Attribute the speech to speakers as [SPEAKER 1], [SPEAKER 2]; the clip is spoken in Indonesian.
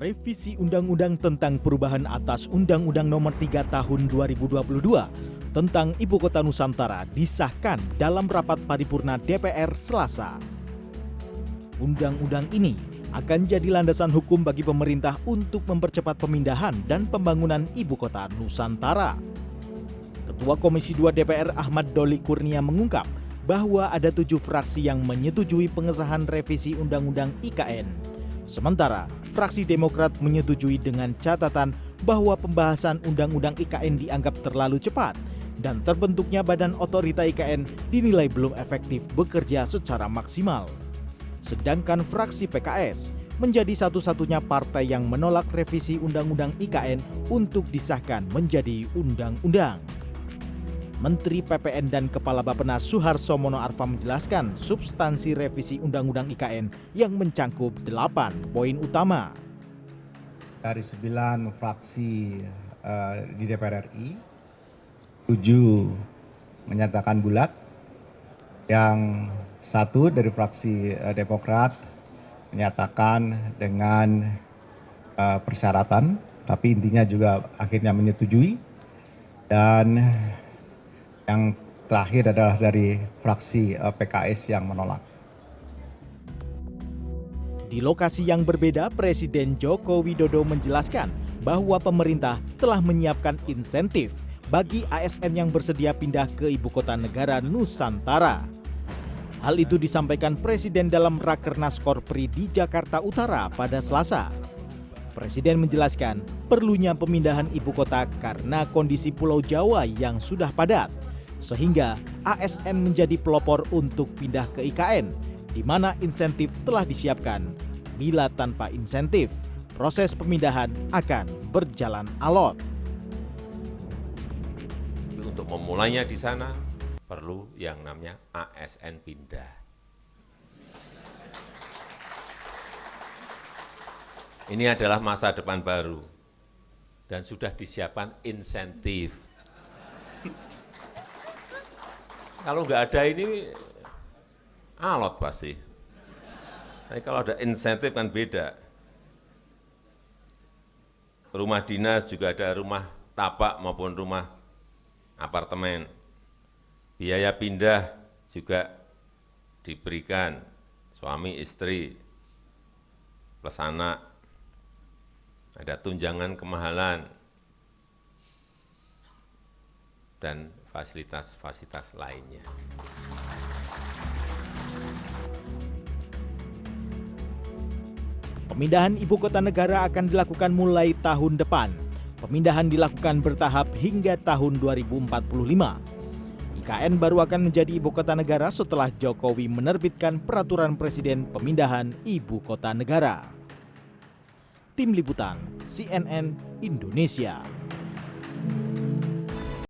[SPEAKER 1] Revisi Undang-Undang tentang Perubahan atas Undang-Undang Nomor 3 Tahun 2022 tentang Ibu Kota Nusantara disahkan dalam rapat paripurna DPR Selasa. Undang-undang ini akan jadi landasan hukum bagi pemerintah untuk mempercepat pemindahan dan pembangunan Ibu Kota Nusantara. Ketua Komisi 2 DPR Ahmad Doli Kurnia mengungkap bahwa ada 7 fraksi yang menyetujui pengesahan revisi Undang-Undang IKN. Sementara, fraksi Demokrat menyetujui dengan catatan bahwa pembahasan Undang-Undang IKN dianggap terlalu cepat dan terbentuknya Badan Otorita IKN dinilai belum efektif bekerja secara maksimal. Sedangkan fraksi PKS menjadi satu-satunya partai yang menolak revisi Undang-Undang IKN untuk disahkan menjadi undang-undang. Menteri PPN dan Kepala Bappenas Suharso Mono Arfa menjelaskan substansi revisi Undang-Undang IKN yang mencangkup 8 poin utama.
[SPEAKER 2] Dari 9 fraksi di DPR RI, 7 menyatakan bulat, yang 1 dari fraksi Demokrat menyatakan dengan persyaratan, tapi intinya juga akhirnya menyetujui, dan yang terakhir adalah dari fraksi PKS yang menolak.
[SPEAKER 1] Di lokasi yang berbeda, Presiden Joko Widodo menjelaskan bahwa pemerintah telah menyiapkan insentif bagi ASN yang bersedia pindah ke Ibu Kota Negara Nusantara. Hal itu disampaikan Presiden dalam Rakernas Korpri di Jakarta Utara pada Selasa. Presiden menjelaskan perlunya pemindahan ibu kota karena kondisi Pulau Jawa yang sudah padat, sehingga ASN menjadi pelopor untuk pindah ke IKN, di mana insentif telah disiapkan. Bila tanpa insentif, proses pemindahan akan berjalan alot.
[SPEAKER 3] Untuk memulainya di sana, perlu yang namanya ASN pindah. Ini adalah masa depan baru dan sudah disiapkan insentif. Kalau nggak ada ini, alot pasti. Tapi kalau ada insentif kan beda. Rumah dinas juga ada rumah tapak maupun rumah apartemen. Biaya pindah juga diberikan suami istri plus anak. Ada tunjangan kemahalan dan fasilitas-fasilitas lainnya.
[SPEAKER 1] Pemindahan ibu kota negara akan dilakukan mulai tahun depan. Pemindahan dilakukan bertahap hingga tahun 2045. IKN baru akan menjadi ibu kota negara setelah Jokowi menerbitkan peraturan presiden pemindahan ibu kota negara. Tim Liputan CNN Indonesia.